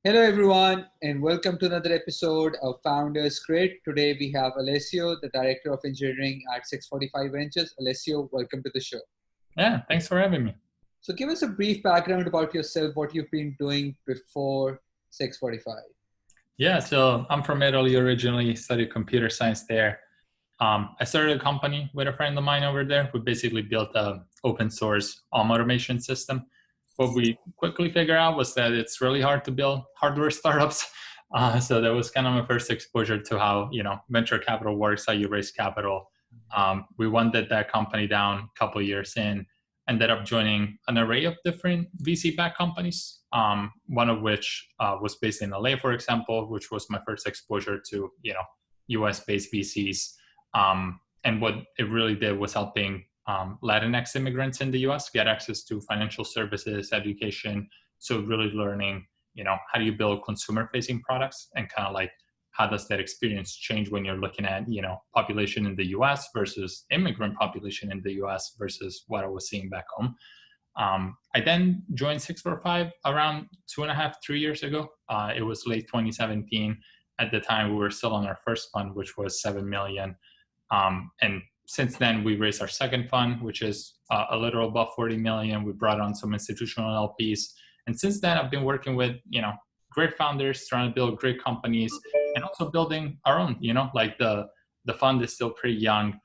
Hello, everyone, and welcome to another episode of Founders Grid. Today we have Alessio, the Director of Engineering at 645 Ventures. Alessio, welcome to the show. Yeah, thanks for having me. So, give us a brief background about yourself, what you've been doing before 645. Yeah, so I'm from Italy originally, studied computer science there. I started a company with a friend of mine over there. We basically built a open source automation system. What we quickly figured out was that it's really hard to build hardware startups. So that was kind of my first exposure to how venture capital works, how you raise capital. We wounded that company down a couple of years in, ended up joining an array of different VC-backed companies. One of which was based in LA, for example, which was my first exposure to US-based VCs. And what it really did was helping Latinx immigrants in the US get access to financial services, education. So really learning, how do you build consumer-facing products, and kind of like how does that experience change when you're looking at, population in the US versus immigrant population in the US versus what I was seeing back home. I then joined 645 around 2.5, 3 years ago. It was late 2017. At the time, we were still on our first fund, which was 7 million. And since then, we raised our second fund, which is a little above 40 million. We brought on some institutional LPs. And since then, I've been working with, great founders, trying to build great companies, and also building our own, like the fund is still pretty young.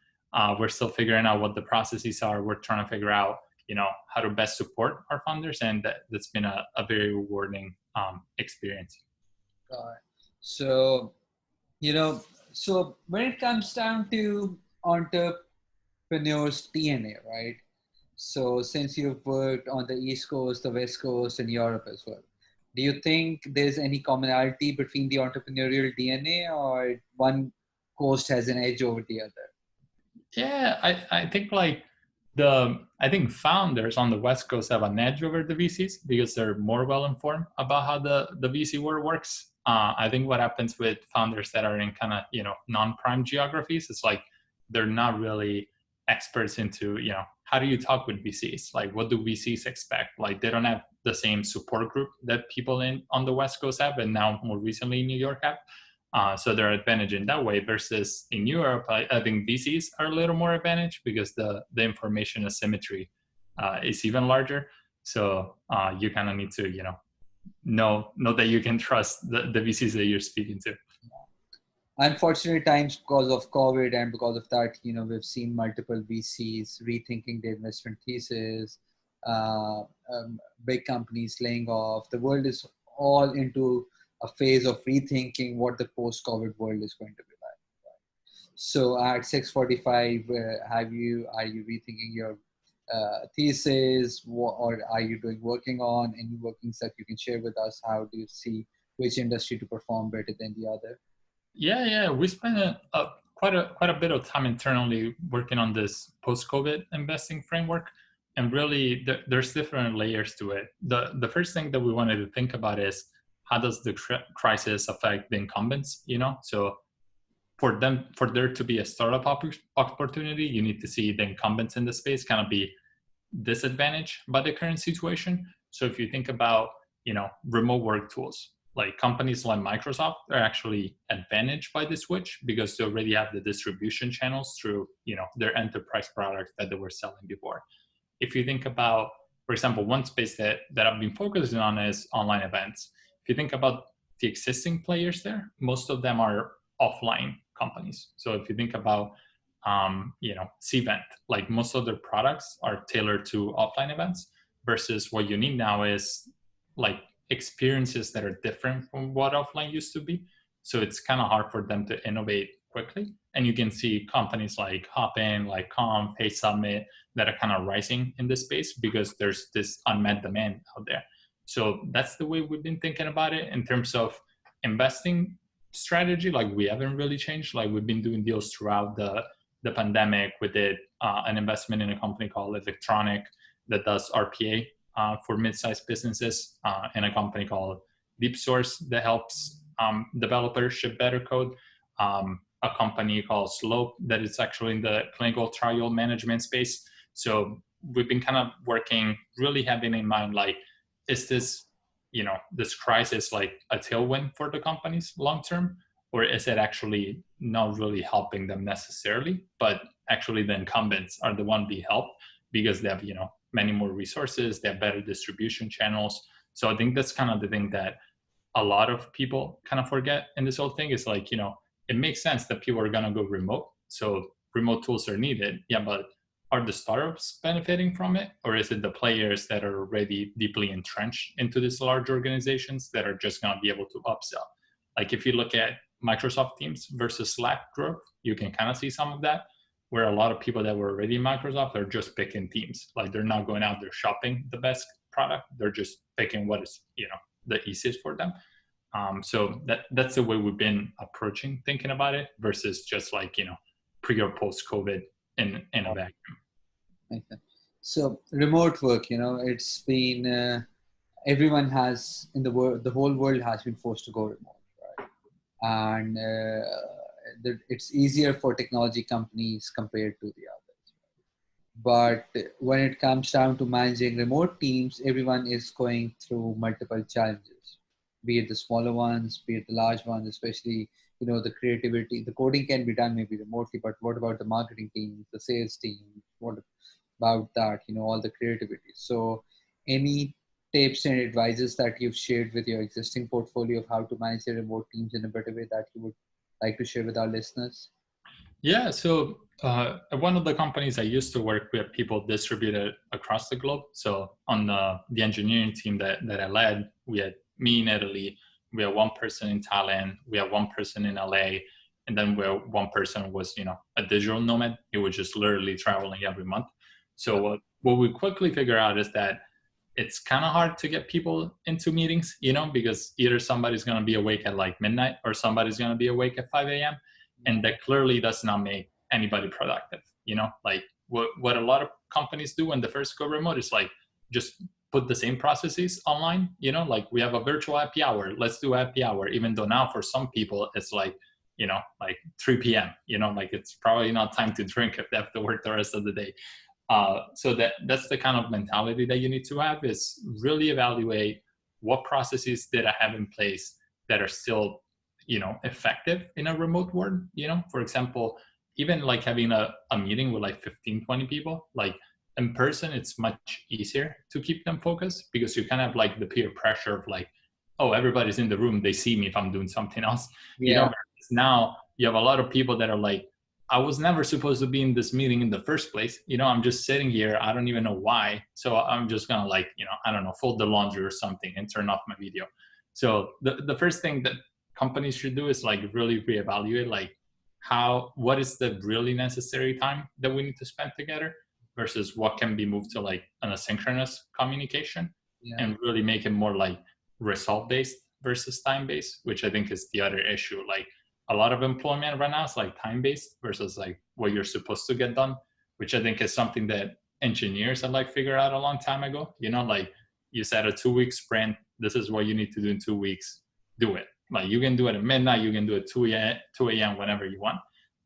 We're still figuring out what the processes are. We're trying to figure out, how to best support our founders. And that's been a very rewarding experience. So, so when it comes down to entrepreneurs' DNA, right? So since you've worked on the East Coast, the West Coast, and Europe as well, do you think there's any commonality between the entrepreneurial DNA, or one coast has an edge over the other? Yeah, I think I think founders on the West Coast have an edge over the VCs because they're more well informed about how the VC world works. I think what happens with founders that are in kind of non-prime geographies is like they're not really experts into how do you talk with VCs, like what do VCs expect, like they don't have the same support group that people on the West Coast have, and now more recently in New York have. So they're advantage in that way versus in Europe, I think VCs are a little more advantage because the information asymmetry is even larger. So you kind of need to, know that you can trust the VCs that you're speaking to. Unfortunate times because of COVID, and because of that, we've seen multiple VCs rethinking their investment thesis, big companies laying off. The world is all into a phase of rethinking what the post-COVID world is going to be like. So at 645, are you rethinking your thesis, or are you working on any workings that you can share with us? How do you see which industry to perform better than the other? Yeah. We spent quite a bit of time internally working on this post-COVID investing framework, and really there's different layers to it. The first thing that we wanted to think about is how does the crisis affect the incumbents? So for there to be a startup opportunity, you need to see the incumbents in the space kind of be disadvantaged by the current situation. So if you think about remote work tools, like companies like Microsoft are actually advantaged by the switch because they already have the distribution channels through their enterprise products that they were selling before. If you think about, for example, one space that I've been focusing on is online events. If you think about the existing players there, most of them are offline companies. So if you think about Cvent, like most of their products are tailored to offline events, versus what you need now is like experiences that are different from what offline used to be. So it's kind of hard for them to innovate quickly. And you can see companies like Hopin, like Calm, Pay Summit that are kind of rising in this space because there's this unmet demand out there. So that's the way we've been thinking about it in terms of investing strategy. Like we haven't really changed. Like we've been doing deals throughout the pandemic. We did an investment in a company called Electronic that does RPA for mid-sized businesses, and a company called DeepSource that helps developers ship better code. A company called Slope that is actually in the clinical trial management space. So we've been kind of working, really having in mind, like, is this, this crisis like a tailwind for the companies long term, or is it actually not really helping them necessarily, but actually the incumbents are the one being helped because they have many more resources, they have better distribution channels. So I think that's kind of the thing that a lot of people kind of forget in this whole thing is like, it makes sense that people are going to go remote. So remote tools are needed. Yeah, but are the startups benefiting from it? Or is it the players that are already deeply entrenched into these large organizations that are just going to be able to upsell? Like if you look at Microsoft Teams versus Slack growth, you can kind of see some of that, where a lot of people that were already in Microsoft are just picking Teams. Like they're not going out there shopping the best product. They're just picking what is, the easiest for them. So that's the way we've been approaching thinking about it versus just like, pre or post COVID in a vacuum. Okay. So remote work, it's been, everyone has in the world, the whole world has been forced to go remote, right? And it's easier for technology companies compared to the others. But when it comes down to managing remote teams, everyone is going through multiple challenges, be it the smaller ones, be it the large ones, especially, the creativity. The coding can be done maybe remotely, but what about the marketing team, the sales team? What about that, all the creativity? So any tips and advices that you've shared with your existing portfolio of how to manage the remote teams in a better way that you would like to share with our listeners? Yeah, so at one of the companies I used to work with, people distributed across the globe. So on the engineering team that I led, we had me in Italy, we had one person in Thailand, we had one person in LA, and then one person was, a digital nomad. He was just literally traveling every month. So what we quickly figure out is that it's kind of hard to get people into meetings, because either somebody's going to be awake at like midnight or somebody's going to be awake at 5 a.m. And that clearly does not make anybody productive. Like what a lot of companies do when they first go remote is like just put the same processes online. Like we have a virtual happy hour, let's do happy hour, even though now for some people it's like like 3 p.m. Like it's probably not time to drink if they have to work the rest of the day. So that's the kind of mentality that you need to have, is really evaluate what processes did I have in place that are still effective in a remote world. For example, even like having a meeting with like 15-20 people, like in person, it's much easier to keep them focused because you kind of have like the peer pressure of like, oh, everybody's in the room, they see me if I'm doing something else. Yeah. Now you have a lot of people that are like, I was never supposed to be in this meeting in the first place. I'm just sitting here, I don't even know why, so I'm just gonna like, I don't know, fold the laundry or something and turn off my video. So the first thing that companies should do is like really reevaluate like what is the really necessary time that we need to spend together versus what can be moved to like an asynchronous communication. Yeah. And really make it more like result based versus time based, which I think is the other issue. Like a lot of employment right now is like time based versus like what you're supposed to get done, which I think is something that engineers had like figured out a long time ago. Like you set a 2-week sprint, this is what you need to do in 2 weeks, do it. Like you can do it at midnight, you can do it 2 a.m. whenever you want.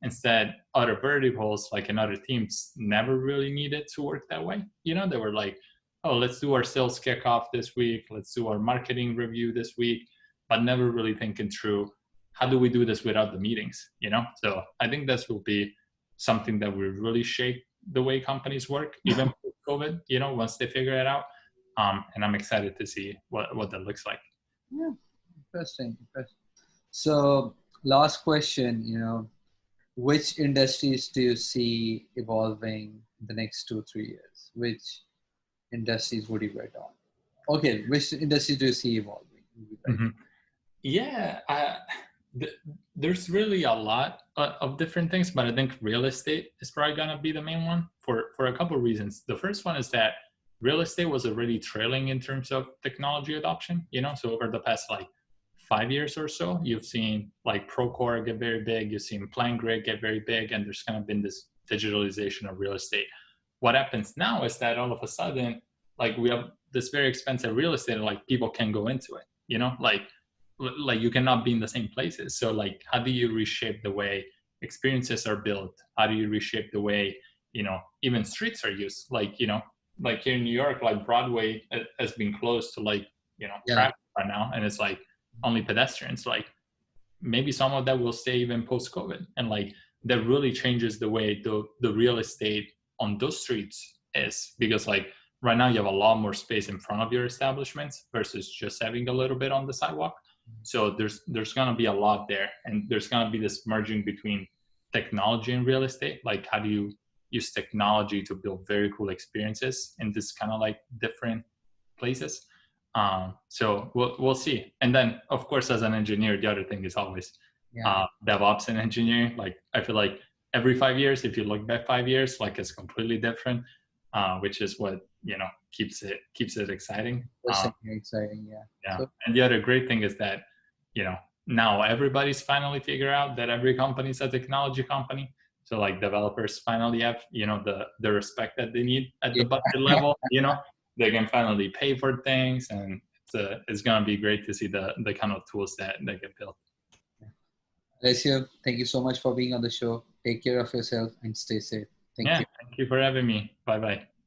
Instead, other verticals like in other teams never really needed to work that way. They were like, oh, let's do our sales kickoff this week, let's do our marketing review this week, but never really thinking through how do we do this without the meetings. So I think this will be something that will really shape the way companies work, even with COVID, once they figure it out. And I'm excited to see what that looks like. Yeah. Interesting. So last question, which industries do you see evolving in the next 2-3 years? Which industries would you bet on? Okay, which industries do you see evolving? Mm-hmm. Yeah, there's really a lot of different things, but I think real estate is probably going to be the main one for a couple of reasons. The first one is that real estate was already trailing in terms of technology adoption, so over the past like 5 years or so, you've seen like Procore get very big, you've seen PlanGrid get very big, and there's kind of been this digitalization of real estate. What happens now is that all of a sudden, like we have this very expensive real estate, and like people can go into it, like you cannot be in the same places. So like, how do you reshape the way experiences are built? How do you reshape the way, even streets are used? Like, like here in New York, like Broadway has been closed to like Yeah. traffic right now, and it's like only pedestrians. Like maybe some of that will stay even post COVID, and like that really changes the way the real estate on those streets is, because like right now you have a lot more space in front of your establishments versus just having a little bit on the sidewalk. So there's gonna be a lot there, and there's gonna be this merging between technology and real estate. Like how do you use technology to build very cool experiences in this kind of like different places? So we'll see. And then of course, as an engineer, the other thing is always Yeah. DevOps and engineering. Like I feel like every 5 years, if you look back 5 years, like it's completely different, which is what keeps it exciting. Exciting. Yeah. Yeah. So And the other great thing is that now everybody's finally figured out that every company is a technology company. So like developers finally have the respect that they need at the yeah. budget level. They can finally pay for things, and it's gonna be great to see the kind of tools that they get built. Alessio, thank you so much for being on the show. Take care of yourself and stay safe. Thank Yeah, you. thank you for having me. Bye bye.